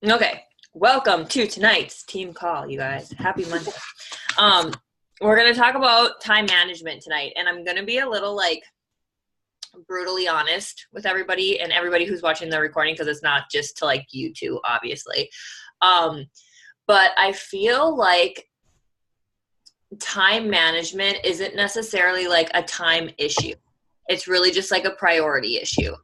Okay, welcome to tonight's team call, you guys. Happy Monday. Um, we're gonna talk about time management tonight, and I'm gonna be a little like brutally honest with everybody and everybody who's watching the recording because it's not just to like you two, obviously. But I feel like time management isn't necessarily like a time issue. It's really just like a priority issue.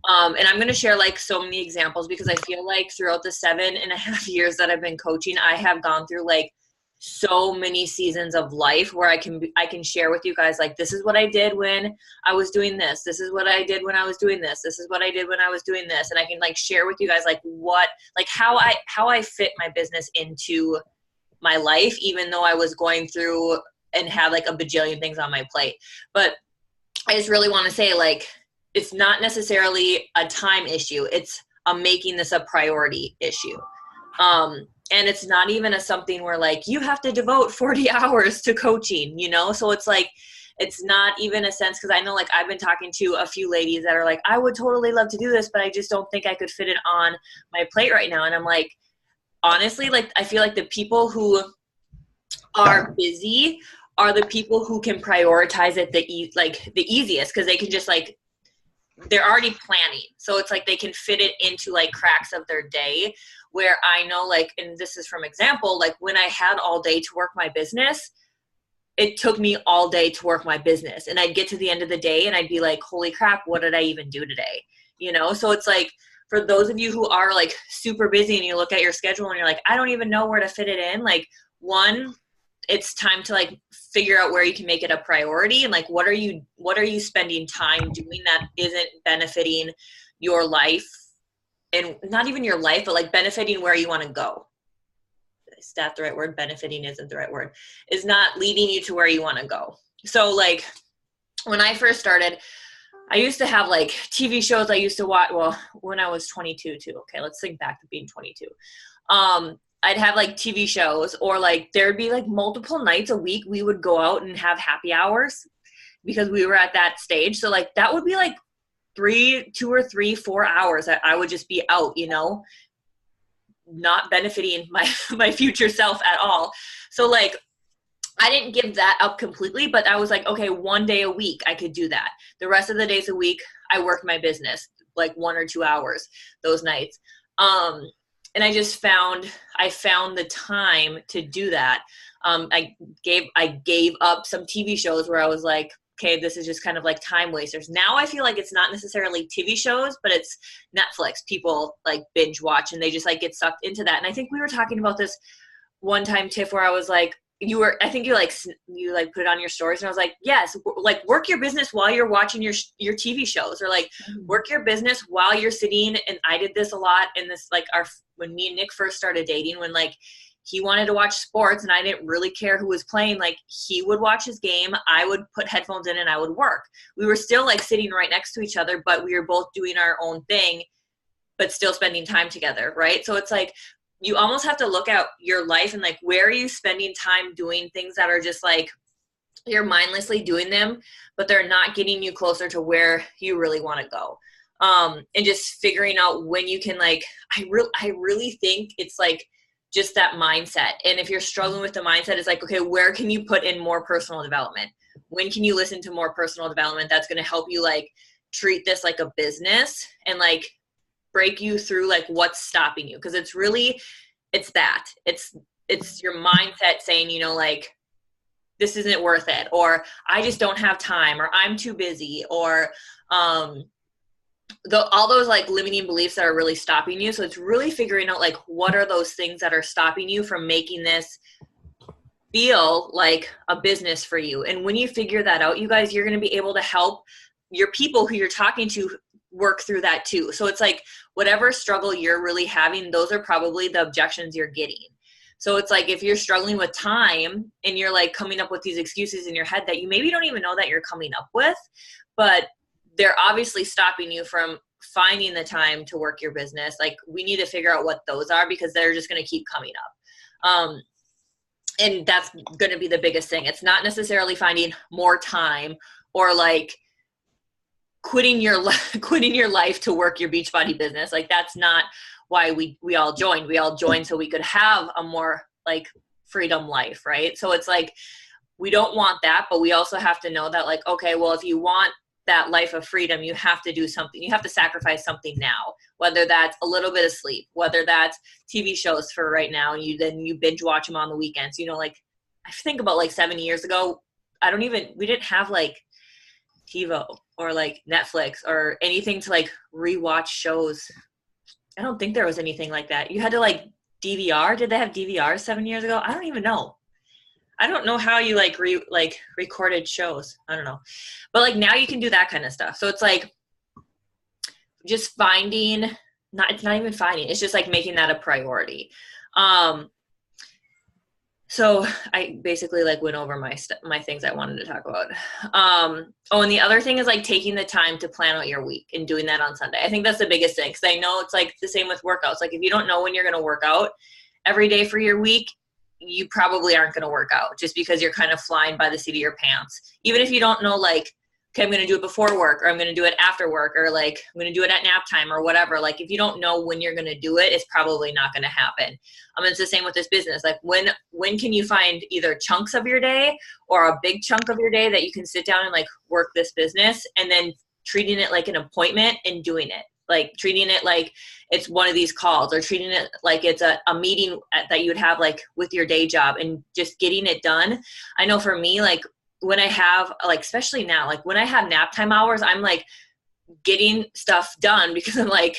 And I'm going to share like so many examples because I feel like throughout the 7.5 years that I've been coaching, I have gone through like so many seasons of life where I can share with you guys like this is what I did when I was doing this. This is what I did when I was doing this. This is what I did when I was doing this. And I can like share with you guys like what like how I fit my business into my life, even though I was going through and had like a bajillion things on my plate. But I just really want to say like it's not necessarily a time issue. It's making this a priority issue. And it's not even a something where like you have to devote 40 hours to coaching, you know? So it's like, it's not even a sense because I know like I've been talking to a few ladies that are like, I would totally love to do this, but I just don't think I could fit it on my plate right now. And I'm like, honestly, like I feel like the people who are busy are the people who can prioritize it the easiest because they can just like they're already planning. So it's like they can fit it into like cracks of their day where I know like, and this is from example, like when I had all day to work my business, it took me all day to work my business. And I'd get to the end of the day and I'd be like, holy crap, what did I even do today? You know? So it's like, for those of you who are like super busy and you look at your schedule and you're like, I don't even know where to fit it in. Like one, it's time to like figure out where you can make it a priority and like what are you spending time doing that isn't benefiting your life, and not even your life but like benefiting where you want to go. Is that the right word? Benefiting isn't the right word. Is not leading you to where you want to go. So like when I first started, I used to have like TV shows I used to watch, well, when I was 22 too. Okay, let's think back to being 22. I'd have like TV shows or like there'd be like multiple nights a week we would go out and have happy hours because we were at that stage. So like that would be like 2 or 3, 4 hours that I would just be out, you know, not benefiting my future self at all. So like I didn't give that up completely, but I was like, okay, 1 day a week I could do that. The rest of the days a week I worked my business like 1 or 2 hours those nights. And I just found the time to do that. I gave up some TV shows where I was like, okay, this is just kind of like time wasters. Now I feel like it's not necessarily TV shows, but it's Netflix. People like binge watch and they just like get sucked into that. And I think we were talking about this one time, Tiff, where I was like, I think you put it on your stories and I was like, yes, like work your business while you're watching your TV shows, or like work your business while you're sitting. And I did this a lot in this, like when me and Nick first started dating, when like he wanted to watch sports and I didn't really care who was playing, like he would watch his game. I would put headphones in and I would work. We were still like sitting right next to each other, but we were both doing our own thing, but still spending time together. Right. So it's like, you almost have to look at your life and like, where are you spending time doing things that are just like, you're mindlessly doing them, but they're not getting you closer to where you really want to go. And just figuring out when you can like, I really think it's like just that mindset. And if you're struggling with the mindset, it's like, okay, where can you put in more personal development? When can you listen to more personal development that's going to help you like treat this like a business and like break you through like what's stopping you? Because it's your mindset saying, you know, like this isn't worth it, or I just don't have time, or I'm too busy, or all those like limiting beliefs that are really stopping you. So it's really figuring out like what are those things that are stopping you from making this feel like a business for you. And when you figure that out, you guys, you're going to be able to help your people who you're talking to work through that too. So it's like whatever struggle you're really having, those are probably the objections you're getting. So it's like if you're struggling with time and you're like coming up with these excuses in your head that you maybe don't even know that you're coming up with, but they're obviously stopping you from finding the time to work your business. Like we need to figure out what those are because they're just going to keep coming up. And that's going to be the biggest thing. It's not necessarily finding more time or like quitting your life to work your Beachbody business. Like that's not why we all joined. We all joined so we could have a more like freedom life, right? So it's like, we don't want that, but we also have to know that like, okay, well, if you want that life of freedom, you have to do something. You have to sacrifice something now, whether that's a little bit of sleep, whether that's TV shows for right now, and you binge watch them on the weekends. You know, like I think about like 7 years ago, we didn't have like TiVo or like Netflix or anything to like rewatch shows. I don't think there was anything like that. You had to like DVR. Did they have DVRs 7 years ago? I don't even know. I don't know how you like recorded shows. I don't know. But like now you can do that kind of stuff. So it's like just it's not even finding. It's just like making that a priority. So I basically like went over my things I wanted to talk about. And the other thing is like taking the time to plan out your week and doing that on Sunday. I think that's the biggest thing, because I know it's like the same with workouts. Like if you don't know when you're going to work out every day for your week, you probably aren't going to work out just because you're kind of flying by the seat of your pants. Even if you don't know, like, okay, I'm going to do it before work, or I'm going to do it after work, or like I'm going to do it at nap time or whatever. Like if you don't know when you're going to do it, it's probably not going to happen. It's the same with this business. Like when can you find either chunks of your day or a big chunk of your day that you can sit down and like work this business, and then treating it like an appointment and doing it. Like treating it like it's one of these calls, or treating it like it's a meeting that you would have like with your day job, and just getting it done. I know for me, like when I have like, especially now, like when I have nap time hours, I'm like getting stuff done because I'm like,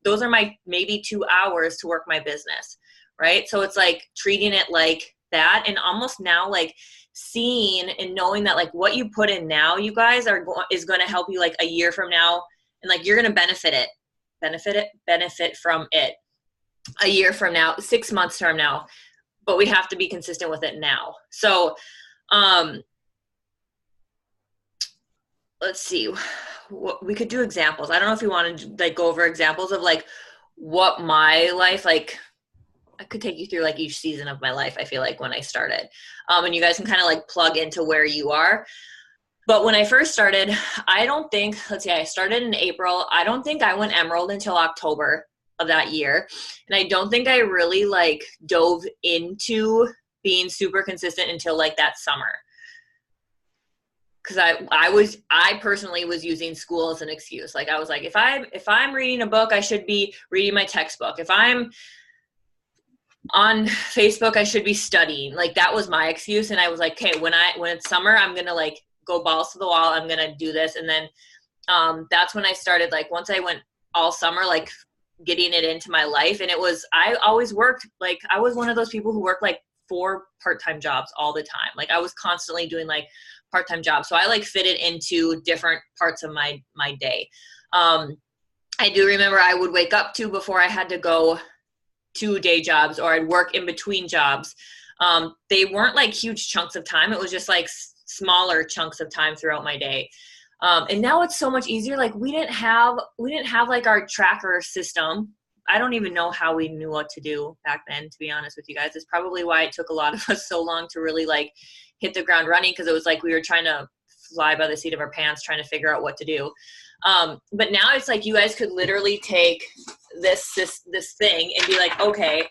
those are my maybe 2 hours to work my business. Right. So it's like treating it like that, and almost now like seeing and knowing that like what you put in now, you guys is going to help you like a year from now. And like, you're going to benefit from it a year from now, 6 months from now, but we have to be consistent with it now. So, let's see, we could do examples. I don't know if you want to like go over examples of like what my life, like I could take you through like each season of my life, I feel like, when I started, and you guys can kind of like plug into where you are. But when I first started, I started in April. I don't think I went Emerald until October of that year. And I don't think I really like dove into being super consistent until like that summer. Cause I personally was using school as an excuse. Like I was like, if I'm reading a book, I should be reading my textbook. If I'm on Facebook, I should be studying. Like that was my excuse. And I was like, okay, when it's summer, I'm going to like go balls to the wall. I'm going to do this. And then that's when I started, like once I went all summer, like getting it into my life. And I always worked, like I was one of those people who worked like 4 part-time jobs all the time. Like I was constantly doing like part-time jobs. So I like fit it into different parts of my day. I do remember I would wake up before I had to go 2 day jobs, or I'd work in between jobs. They weren't like huge chunks of time. It was just like smaller chunks of time throughout my day. And now it's so much easier. Like we didn't have like our tracker system. I don't even know how we knew what to do back then, to be honest with you guys. It's probably why it took a lot of us so long to really like hit the ground running, because it was like we were trying to fly by the seat of our pants, trying to figure out what to do. But now it's like you guys could literally take this thing and be like, okay,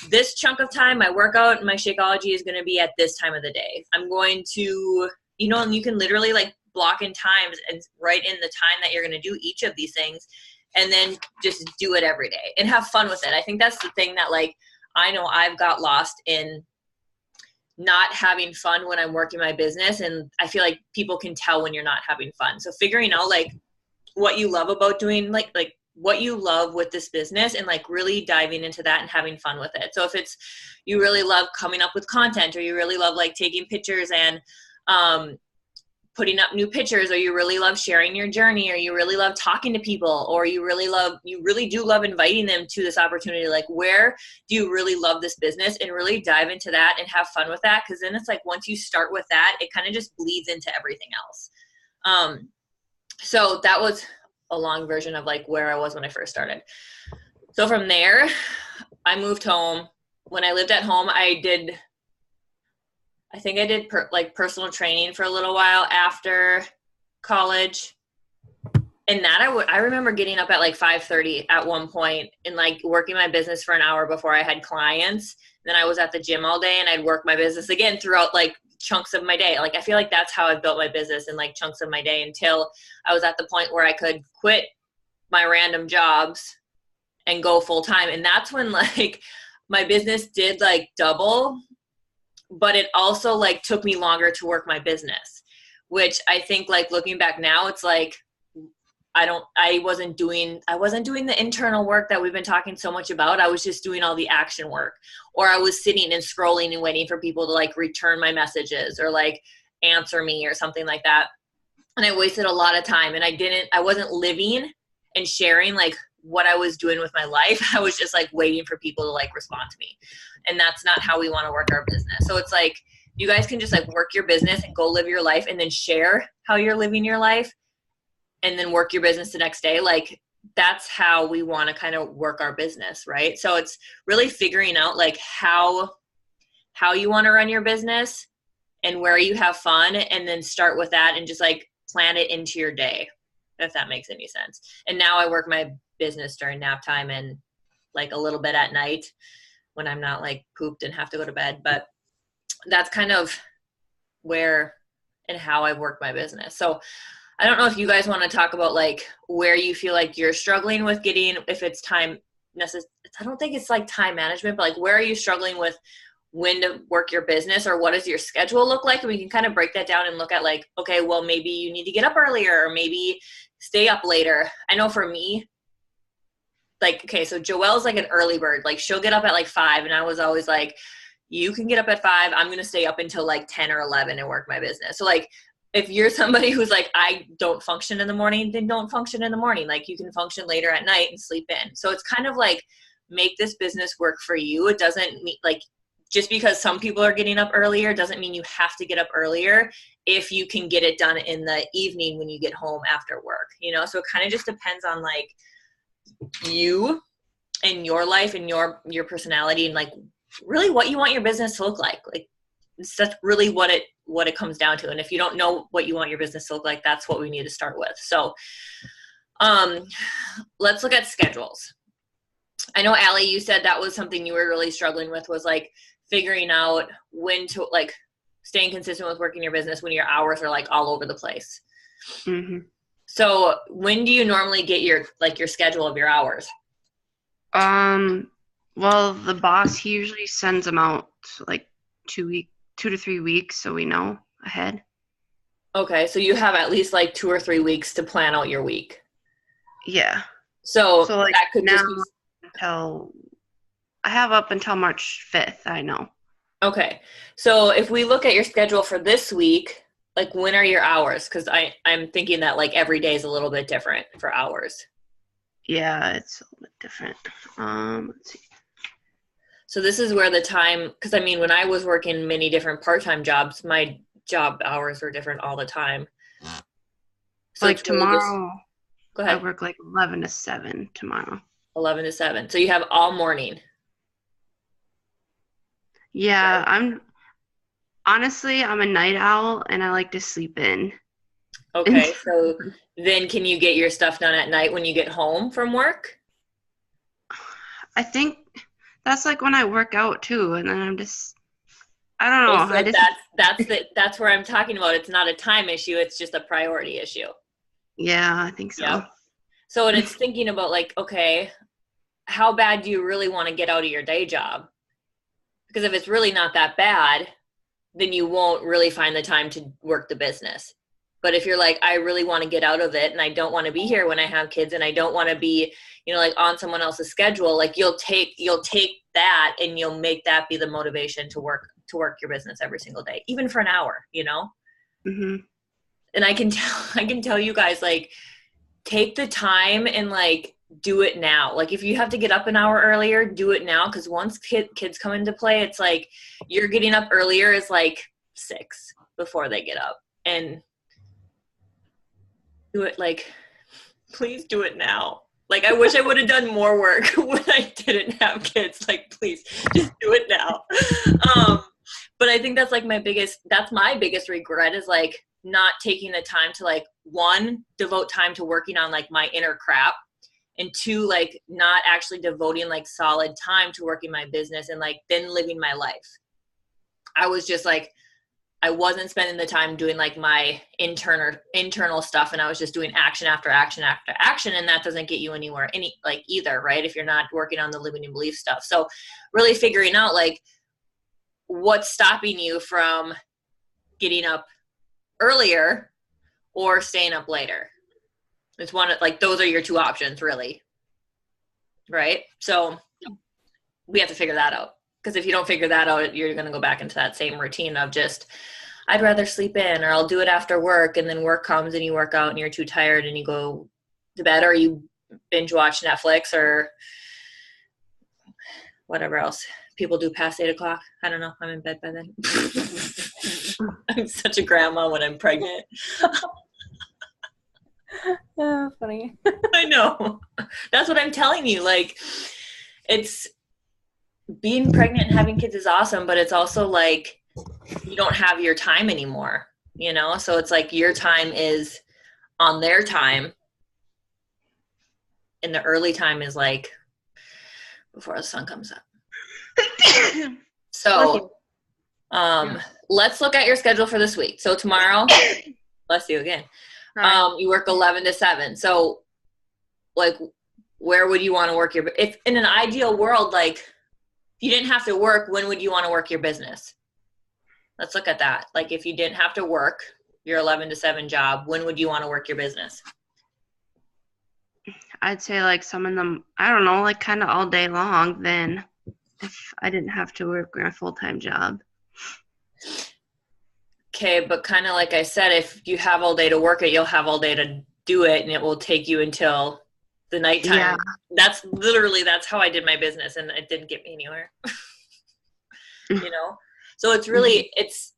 this chunk of time, my workout and my Shakeology is going to be at this time of the day. I'm going to, and you can literally like block in times and write in the time that you're going to do each of these things, and then just do it every day and have fun with it. I think that's the thing that like, I know I've got lost in not having fun when I'm working my business. And I feel like people can tell when you're not having fun. So figuring out like what you love about doing, like what you love with this business, and like really diving into that and having fun with it. So if it's, you really love coming up with content, or you really love like taking pictures and putting up new pictures, or you really love sharing your journey, or you really love talking to people, or you really do love inviting them to this opportunity, like where do you really love this business, and really dive into that and have fun with that. Cause then it's like, once you start with that, it kind of just bleeds into everything else. So that was a long version of like where I was when I first started. So from there, I moved home. When I lived at home, I did personal training for a little while after college. And that I remember getting up at like 5:30 at one point and like working my business for an hour before I had clients. Then I was at the gym all day and I'd work my business again throughout like chunks of my day. Like I feel like that's how I've built my business in like chunks of my day until I was at the point where I could quit my random jobs and go full time. And that's when like my business did like double, but it also like took me longer to work my business, which I think like looking back now, it's like, I wasn't doing the internal work that we've been talking so much about. I was just doing all the action work, or I was sitting and scrolling and waiting for people to like return my messages or like answer me or something like that. And I wasted a lot of time, and I wasn't living and sharing like what I was doing with my life. I was just like waiting for people to like respond to me. And that's not how we want to work our business. So it's like, you guys can just like work your business and go live your life and then share how you're living your life and then work your business the next day. Like that's how we want to kind of work our business, right? So it's really figuring out like how you want to run your business and where you have fun, and then start with that and just like plan it into your day, if that makes any sense. And now I work my business during nap time and like a little bit at night when I'm not like pooped and have to go to bed. But that's kind of where and how I've worked my business. So I don't know if you guys want to talk about like where you feel like you're struggling with getting, if it's time I don't think it's like time management, but like where are you struggling with when to work your business, or what does your schedule look like? And we can kind of break that down and look at like, okay, well, maybe you need to get up earlier or maybe stay up later. I know for me, like, okay, so Joelle's like an early bird. Like she'll get up at like 5, and I was always like, you can get up at 5. I'm going to stay up until like 10 or 11 and work my business. So like, if you're somebody who's like, I don't function in the morning, then don't function in the morning. Like you can function later at night and sleep in. So it's kind of like, make this business work for you. It doesn't mean like, just because some people are getting up earlier doesn't mean you have to get up earlier if you can get it done in the evening when you get home after work, you know? So it kind of just depends on like you and your life and your personality and like really what you want your business to look like. Like that's really what it comes down to. And if you don't know what you want your business to look like, that's what we need to start with. So let's look at schedules. I know, Allie, you said that was something you were really struggling with, was like figuring out when to like staying consistent with working your business when your hours are like all over the place. Mm-hmm. So when do you normally get your schedule of your hours? Well, the boss, he usually sends them out like 2 to 3 weeks, so we know ahead. Okay, so you have at least like 2 or 3 weeks to plan out your week. Yeah. So like that could now just be I have up until March 5th, I know. Okay. So if we look at your schedule for this week, like when are your hours? Because I'm thinking that like every day is a little bit different for hours. Yeah, it's a little bit different. Let's see. So this is where the time, because I mean, when I was working many different part-time jobs, my job hours were different all the time. So like tomorrow, go ahead. I work like 11 to 7 tomorrow. 11 to 7. So you have all morning. Yeah, I'm a night owl and I like to sleep in. Okay, so then can you get your stuff done at night when you get home from work? I think that's like when I work out too, and then I'm just, I don't know. So that's where I'm talking about. It's not a time issue, it's just a priority issue. Yeah, I think so. Yep. So, and it's thinking about like, okay, how bad do you really want to get out of your day job? Because if it's really not that bad, then you won't really find the time to work the business. But if you're like, I really want to get out of it and I don't want to be here when I have kids and I don't want to be, you know, like on someone else's schedule, like you'll take that and you'll make that be the motivation to work your business every single day, even for an hour, you know? Mm-hmm. And I can tell you guys, like, take the time and like do it now. Like if you have to get up an hour earlier, do it now. Cause once kids come into play, it's like you're getting up earlier is like 6 before they get up, and do it. Like, please do it now. Like, I wish I would have done more work when I didn't have kids. Like, please just do it now. But I think that's like my biggest regret is like not taking the time to like, one, devote time to working on like my inner crap, and two, like not actually devoting like solid time to working my business and like then living my life. I was just like, I wasn't spending the time doing like my internal stuff, and I was just doing action after action after action, and that doesn't get you anywhere either, right? If you're not working on the limiting belief stuff. So really figuring out like what's stopping you from getting up earlier or staying up later. It's one of like, those are your two options really, right? So we have to figure that out, because if you don't figure that out, you're going to go back into that same routine of just, I'd rather sleep in, or I'll do it after work, and then work comes and you work out and you're too tired and you go to bed, or you binge watch Netflix or whatever else people do past 8 o'clock. I don't know. I'm in bed by then. I'm such a grandma when I'm pregnant. Oh, funny. I know. That's what I'm telling you. Like, it's being pregnant and having kids is awesome, but it's also like you don't have your time anymore, you know? So it's like your time is on their time, and the early time is like before the sun comes up. So let's look at your schedule for this week. So tomorrow, bless you again. You work 11 to 7. So like, where would you want to work if in an ideal world, like if you didn't have to work, when would you want to work your business? Let's look at that. Like if you didn't have to work your 11 to 7 job, when would you want to work your business? I'd say like some of them, I don't know, like kind of all day long then, if I didn't have to work a full-time job. Okay, but kind of like I said, if you have all day to work it, you'll have all day to do it, and it will take you until the nighttime. Yeah. That's how I did my business, and it didn't get me anywhere. You know? So it's really, it's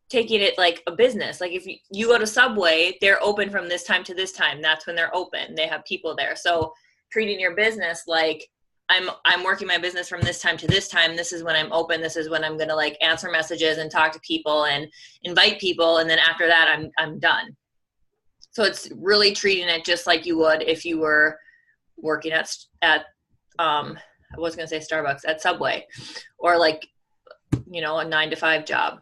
taking it like a business. Like if you go to Subway, they're open from this time to this time. That's when they're open. They have people there. So treating your business like I'm working my business from this time to this time. This is when I'm open. This is when I'm going to like answer messages and talk to people and invite people. And then after that, I'm done. So it's really treating it just like you would if you were working at I was going to say Starbucks, at Subway, or like, you know, a 9 to 5 job.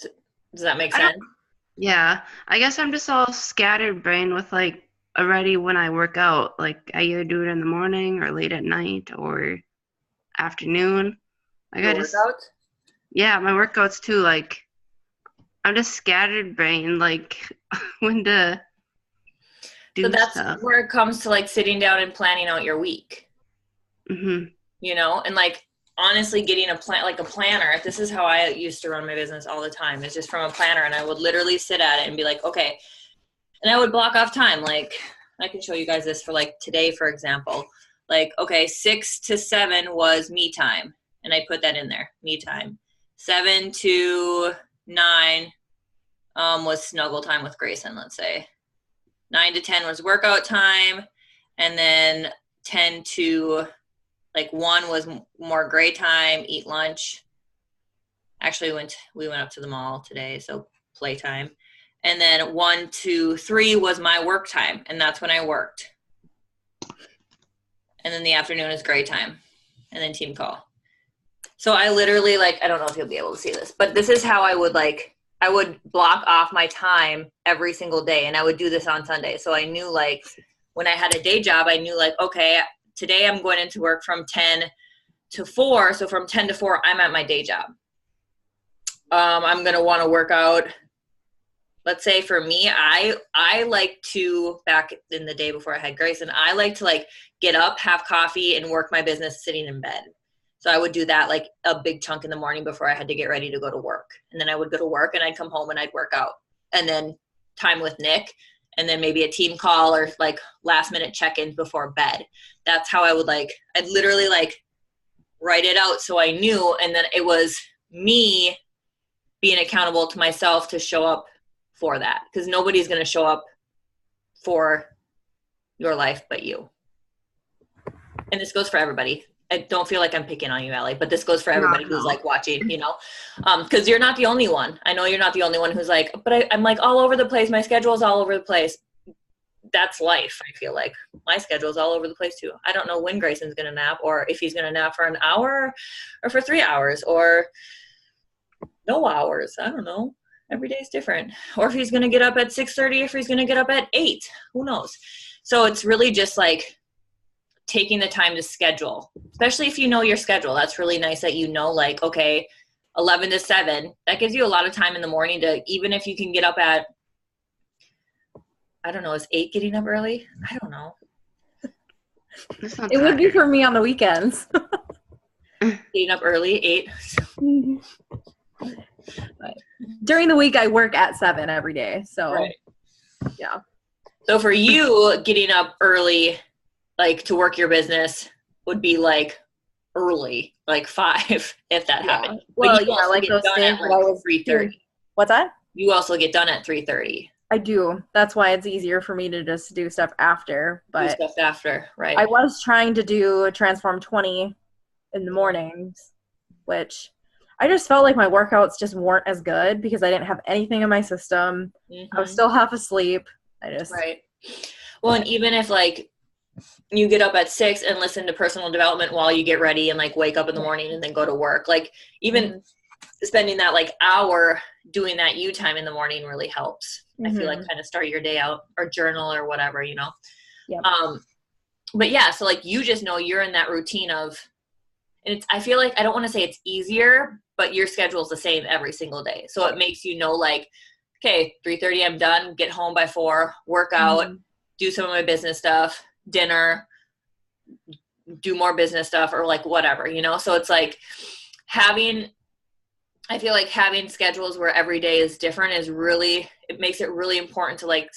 Does that make sense? Yeah. I guess I'm just all scattered brain with like already when I work out. Like I either do it in the morning or late at night or afternoon. Like your workouts? Yeah, my workouts too. Like I'm just scattered brain, like when to do so that's stuff. Where it comes to like sitting down and planning out your week. Mm-hmm. You know, and like honestly getting a planner. This is how I used to run my business all the time. It's just from a planner, and I would literally sit at it and be like, okay. And I would block off time. Like I can show you guys this for like today, for example, like, okay, 6 to 7 was me time. And I put that in there, me time. 7 to 9 was snuggle time with Grayson, let's say. 9 to 10 was workout time. And then 10 to like 1 was more gray time, eat lunch. Actually, we went up to the mall today, so playtime. And then 1 to 3 was my work time, and that's when I worked. And then the afternoon is gray time, and then team call. So I literally, like, I don't know if you'll be able to see this, but this is how I would block off my time every single day, and I would do this on Sunday. So I knew, like, when I had a day job, I knew, like, okay, today I'm going into work from 10 to 4. So from 10 to 4, I'm at my day job. I'm going to want to work out. Let's say for me, I like to, back in the day before I had Grayson, I like to like get up, have coffee, and work my business sitting in bed. So I would do that like a big chunk in the morning before I had to get ready to go to work. And then I would go to work and I'd come home and I'd work out. And then time with Nick, and then maybe a team call or like last minute check-ins before bed. That's how I would I'd literally like write it out so I knew. And then it was me being accountable to myself to show up for that, because nobody's going to show up for your life but you. And this goes for everybody. I don't feel like I'm picking on you, Allie, but this goes for everybody who's No. like watching, you know, because you're not the only one. I know you're not the only one who's like, but I'm like all over the place. My schedule is all over the place. That's life. I feel like my schedule is all over the place too. I don't know when Grayson's going to nap, or if he's going to nap for an hour or for 3 hours or no hours. I don't know. Every day is different. Or if he's going to get up at 6:30, if he's going to get up at 8, who knows? So it's really just like taking the time to schedule, especially if you know your schedule. That's really nice that you know, like, okay, 11 to 7, that gives you a lot of time in the morning to, even if you can get up at, I don't know, is 8 getting up early? I don't know. It would be for me on the weekends. Getting up early, 8. During the week, I work at 7 every day. So, Right. Yeah. So for you, getting up early, like to work your business, would be like early, like 5, if that happened. Well, but you also like get those done days at that I was 3:30. What's that? You also get done at 3:30. I do. That's why it's easier for me to just do stuff after. Do But stuff after, right? I was trying to do Transform 20 in the mornings, which I just felt like my workouts just weren't as good because I didn't have anything in my system. I was still half asleep. Right. Well, and even if like you get up at 6 and listen to personal development while you get ready and like wake up in the morning and then go to work, like even spending that like hour doing that you time in the morning really helps. I feel like kind of start your day out, or journal or whatever, you know? Yep. But yeah, so like you just know you're in that routine of, and it's, I feel like, I don't want to say it's easier, but your schedule is the same every single day. So it makes you know, like, okay, 3:30, I'm done, get home by 4, work out, do some of my business stuff, dinner, do more business stuff, or like whatever, you know? So it's like I feel like having schedules where every day is different is really, it makes it really important to like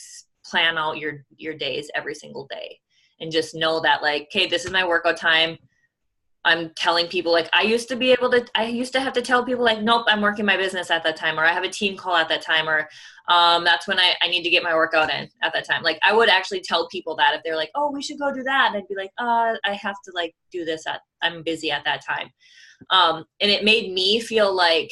plan out your days every single day and just know that like, okay, this is my workout time. I'm telling people, like, I used to have to tell people like, nope, I'm working my business at that time, or I have a team call at that time, or that's when I need to get my workout in at that time. Like I would actually tell people that if they're like, oh, we should go do that. And I'd be like, I have to like do this I'm busy at that time. And it made me feel like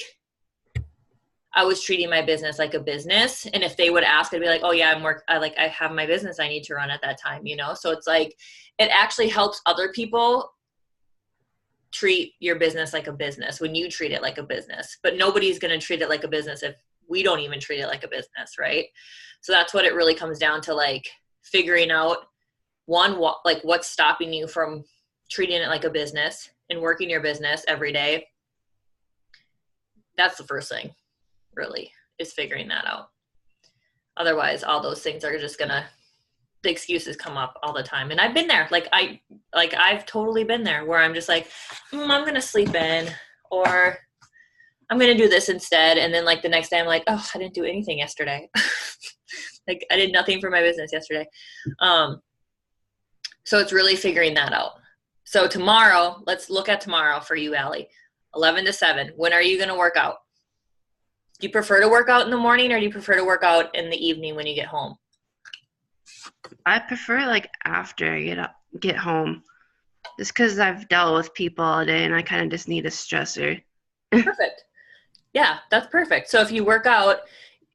I was treating my business like a business. And if they would ask, I'd be like, oh yeah, I have my business I need to run at that time, you know? So it's like, it actually helps other people treat your business like a business when you treat it like a business, but nobody's going to treat it like a business if we don't even treat it like a business. Right. So that's what it really comes down to, like figuring out like what's stopping you from treating it like a business and working your business every day. That's the first thing really, is figuring that out. Otherwise, all those things are just the excuses come up all the time. And I've been there. I've totally been there where I'm just like, I'm going to sleep in, or I'm going to do this instead. And then like the next day I'm like, oh, I didn't do anything yesterday. Like I did nothing for my business yesterday. So it's really figuring that out. So tomorrow, let's look at tomorrow for you, Allie. 11 to 7. When are you going to work out? Do you prefer to work out in the morning, or do you prefer to work out in the evening when you get home? I prefer like after I get home, just because I've dealt with people all day and I kind of just need a stressor. Perfect. Yeah, that's perfect. So if you work out,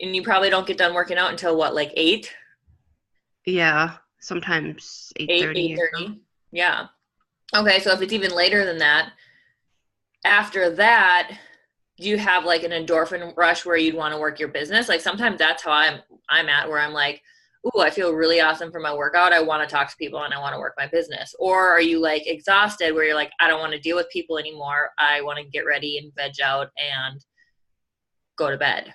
and you probably don't get done working out until what, like 8? Yeah, sometimes 8:30. 8:30. Yeah. Okay, so if it's even later than that, after that, do you have like an endorphin rush where you'd want to work your business? Like sometimes that's how I'm at, where I'm like, ooh, I feel really awesome for my workout. I want to talk to people and I want to work my business. Or are you like exhausted where you're like, I don't want to deal with people anymore. I want to get ready and veg out and go to bed?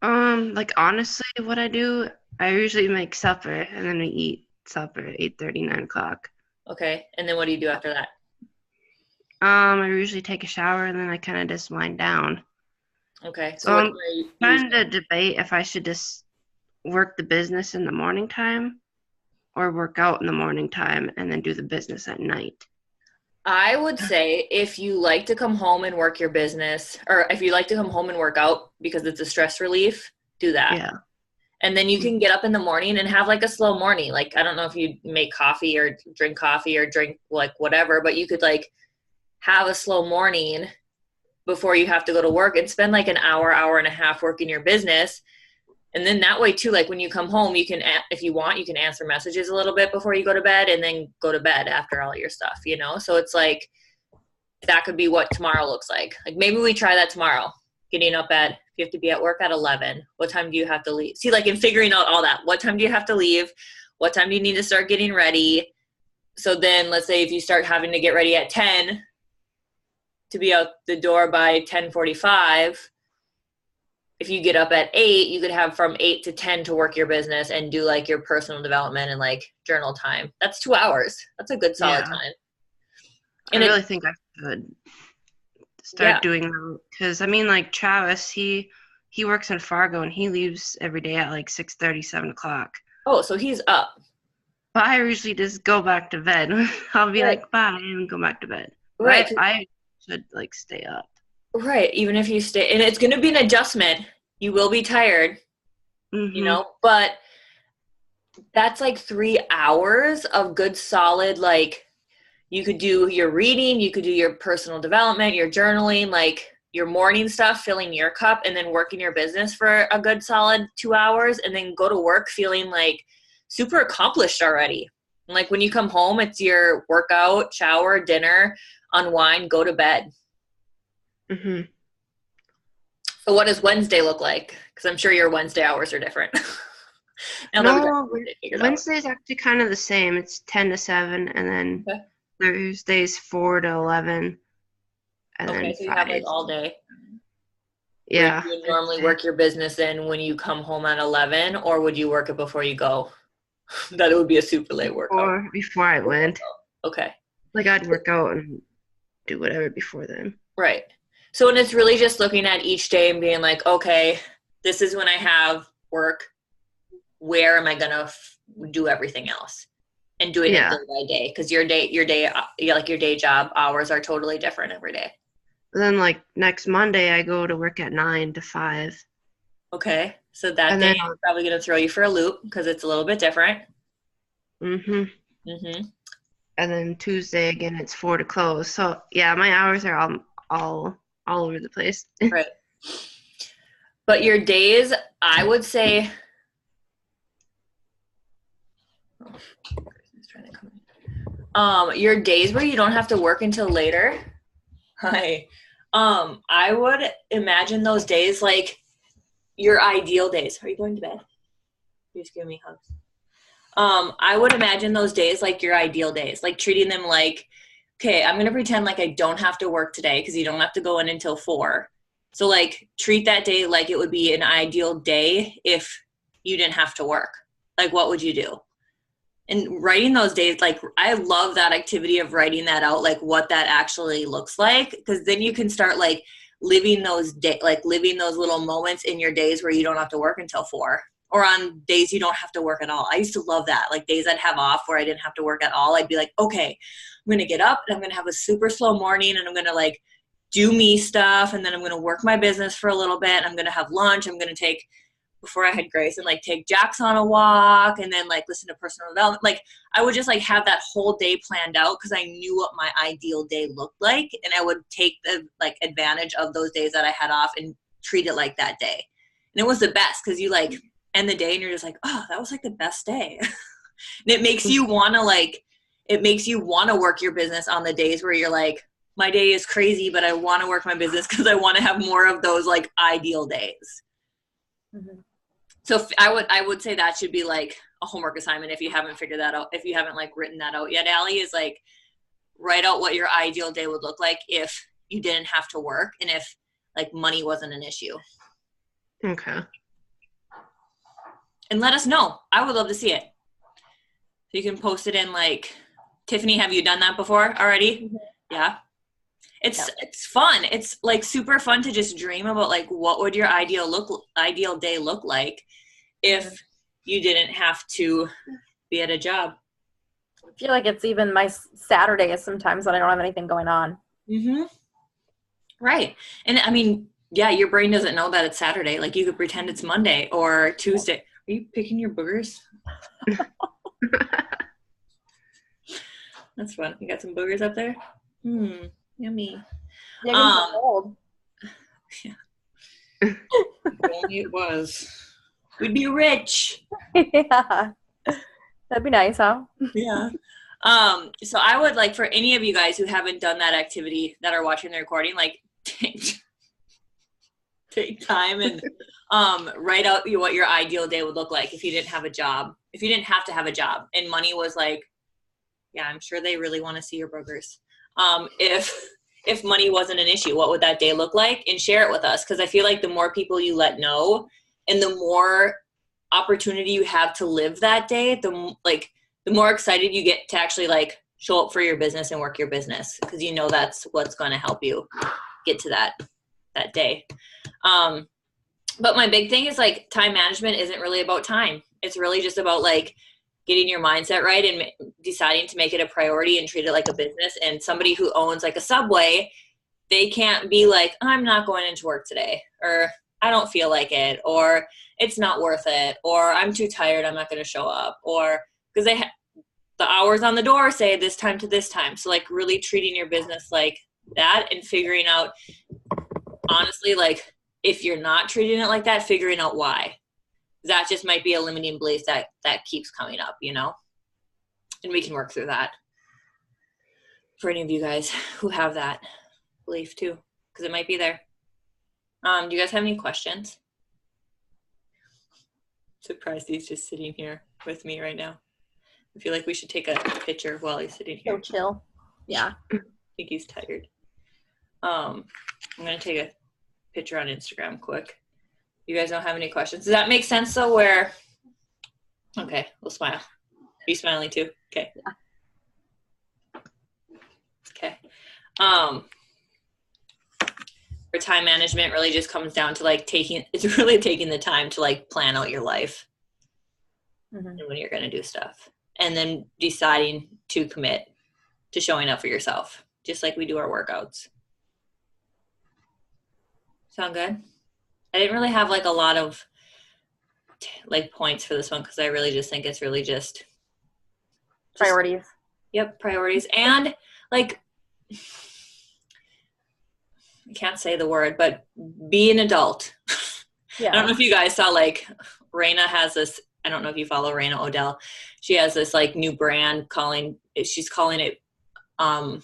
Like honestly, what I do, I usually make supper and then we eat supper at 8:30, 9 o'clock. Okay. And then what do you do after that? I usually take a shower and then I kind of just wind down. Okay. So I'm trying to debate if I should just work the business in the morning time or work out in the morning time and then do the business at night. I would say if you like to come home and work your business, or if you like to come home and work out because it's a stress relief, do that. Yeah. And then you can get up in the morning and have like a slow morning. Like, I don't know if you make coffee or drink like whatever, but you could like have a slow morning before you have to go to work and spend like an hour and a half working your business. And then that way too, like when you come home, you can, if you want, you can answer messages a little bit before you go to bed and then go to bed after all your stuff, you know? So it's like, that could be what tomorrow looks like. Like maybe we try that tomorrow, getting up at, if you have to be at work at 11, what time do you have to leave? See, like in figuring out all that, what time do you have to leave? What time do you need to start getting ready? So then let's say if you start having to get ready at 10 to be out the door by 10:45, if you get up at 8, you could have from 8 to 10 to work your business and do like your personal development and like journal time. That's 2 hours. That's a good solid time. And I really think I should start doing that, because I mean, like Travis, he works in Fargo and he leaves every day at like 6:30, 7 o'clock. Oh, so he's up. But I usually just go back to bed. I'll be like, bye, and go back to bed. Right. I should like stay up. Right. Even if you stay, and it's going to be an adjustment. You will be tired, you know, but that's like 3 hours of good, solid, like you could do your reading, you could do your personal development, your journaling, like your morning stuff, filling your cup, and then working your business for a good, solid 2 hours, and then go to work feeling like super accomplished already. And like when you come home, it's your workout, shower, dinner, unwind, go to bed. So what does Wednesday look like? Because I'm sure your Wednesday hours are different. No, Wednesday's actually kind of the same. It's 10 to 7, and then Thursday's 4 to 11. And okay, then so you have like all day. Yeah. Would you normally work your business in when you come home at 11, or would you work it before you go? That it would be a super late workout. Or before I went. Okay. Like I'd work out and do whatever before then. Right. So, and it's really just looking at each day and being like, okay, this is when I have work. Where am I going to do everything else? And doing it day by day. Because your day job hours are totally different every day. Then like next Monday, I go to work at 9 to 5. Okay. So that day I'm probably going to throw you for a loop because it's a little bit different. And then Tuesday again, it's 4 to close. So yeah, my hours are all over the place. Right. But your days, I would say, your days where you don't have to work until later. Hi. I would imagine those days like your ideal days. Are you going to bed? You're just giving me hugs. I would imagine those days like your ideal days, like treating them like, okay, I'm going to pretend like I don't have to work today because you don't have to go in until 4. So like treat that day like it would be an ideal day if you didn't have to work. Like what would you do? And writing those days, like I love that activity of writing that out, like what that actually looks like, because then you can start like living those living those little moments in your days where you don't have to work until 4, or on days you don't have to work at all. I used to love that, like days I'd have off where I didn't have to work at all. I'd be like, okay, I'm going to get up and I'm going to have a super slow morning and I'm going to like do me stuff. And then I'm going to work my business for a little bit. I'm going to have lunch. I'm going to take, before I had Grace, and like take Jax on a walk and then like listen to personal development. Like I would just like have that whole day planned out because I knew what my ideal day looked like, and I would take the like advantage of those days that I had off and treat it like that day. And it was the best because you like end the day and you're just like, oh, that was like the best day. And it makes you want to work your business on the days where you're like, my day is crazy, but I want to work my business because I want to have more of those like ideal days. So I would say that should be like a homework assignment if you haven't figured that out, if you haven't like written that out yet, Allie, is like write out what your ideal day would look like if you didn't have to work and if like money wasn't an issue. Okay. And let us know. I would love to see it. So you can post it in like, Tiffany, have you done that before already? Yeah. It's fun. It's like super fun to just dream about like what would your ideal day look like if you didn't have to be at a job. I feel like it's even my Saturdays sometimes when I don't have anything going on. Right. And I mean, yeah, your brain doesn't know that it's Saturday. Like you could pretend it's Monday or Tuesday. Are you picking your boogers? That's fun. You got some boogers up there? Yummy. Yeah, old. Yeah. If only it was. We'd be rich. Yeah. That'd be nice, huh? Yeah. So I would like for any of you guys who haven't done that activity that are watching the recording, like take time and write out what your ideal day would look like if you didn't have a job, if you didn't have to have a job and money was like, yeah, I'm sure they really want to see your burgers. If money wasn't an issue, what would that day look like? And share it with us. Cause I feel like the more people you let know and the more opportunity you have to live that day, the more excited you get to actually like show up for your business and work your business. Cause you know, that's what's going to help you get to that day. But my big thing is like time management isn't really about time. It's really just about like getting your mindset right and deciding to make it a priority and treat it like a business. And somebody who owns like a Subway, they can't be like, I'm not going into work today, or I don't feel like it, or it's not worth it, or I'm too tired, I'm not going to show up, or because the hours on the door say this time to this time. So like really treating your business like that and figuring out, honestly, like if you're not treating it like that, figuring out why. That just might be a limiting belief that keeps coming up, you know? And we can work through that for any of you guys who have that belief too, because it might be there. Do you guys have any questions? Surprised he's just sitting here with me right now. I feel like we should take a picture while he's sitting here. So chill. Yeah. I think he's tired. I'm going to take a picture on Instagram quick. You guys don't have any questions? Does that make sense though? Okay, we'll smile. Are you smiling too? Okay. Yeah. Okay. For time management really just comes down to like it's really taking the time to like plan out your life and when you're going to do stuff. And then deciding to commit to showing up for yourself, just like we do our workouts. Sound good? I didn't really have like a lot of like points for this one because I really just think it's really just Priorities. Yep, priorities. And like, I can't say the word, but be an adult. Yeah. I don't know if you guys saw like Raina has this, I don't know if you follow Raina Odell. She has this like new brand she's calling it, I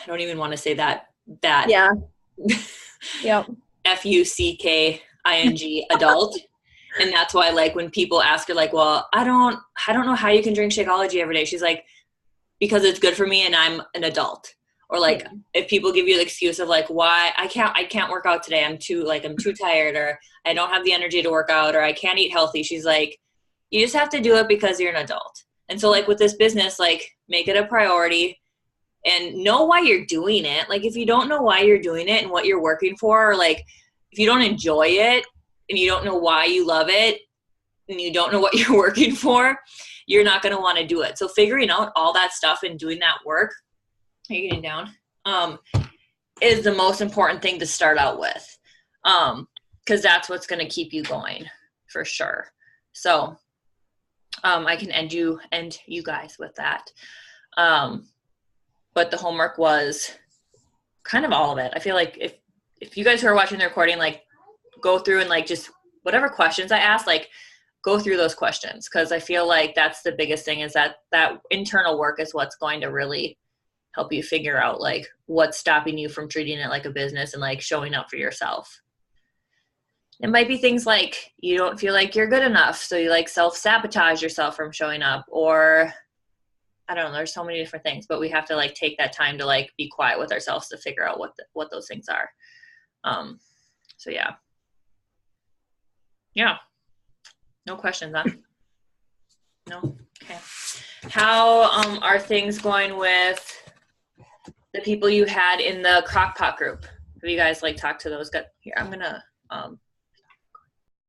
don't even want to say that. Yeah. Yep. FUCKING adult. And that's why like when people ask her like, well, I don't know how you can drink Shakeology every day. She's like, because it's good for me and I'm an adult. Or like if people give you the excuse of like why I can't work out today, I'm too tired, or I don't have the energy to work out, or I can't eat healthy. She's like, you just have to do it because you're an adult. And so like with this business, like make it a priority and know why you're doing it. Like if you don't know why you're doing it and what you're working for, or like if you don't enjoy it and you don't know why you love it and you don't know what you're working for, you're not going to want to do it. So figuring out all that stuff and doing that work, are you getting down? Is the most important thing to start out with. Because that's what's going to keep you going for sure. So I can end you guys with that. But the homework was kind of all of it. I feel like if you guys who are watching the recording, like go through and like just whatever questions I asked, like go through those questions. Cause I feel like that's the biggest thing, is that internal work is what's going to really help you figure out like what's stopping you from treating it like a business and like showing up for yourself. It might be things like you don't feel like you're good enough, so you like self-sabotage yourself from showing up, or I don't know, there's so many different things, but we have to like take that time to like be quiet with ourselves to figure out what those things are. So yeah. No questions, huh? No? Okay. How are things going with the people you had in the Crock-Pot group? Have you guys like talked to those guys? Here, I'm gonna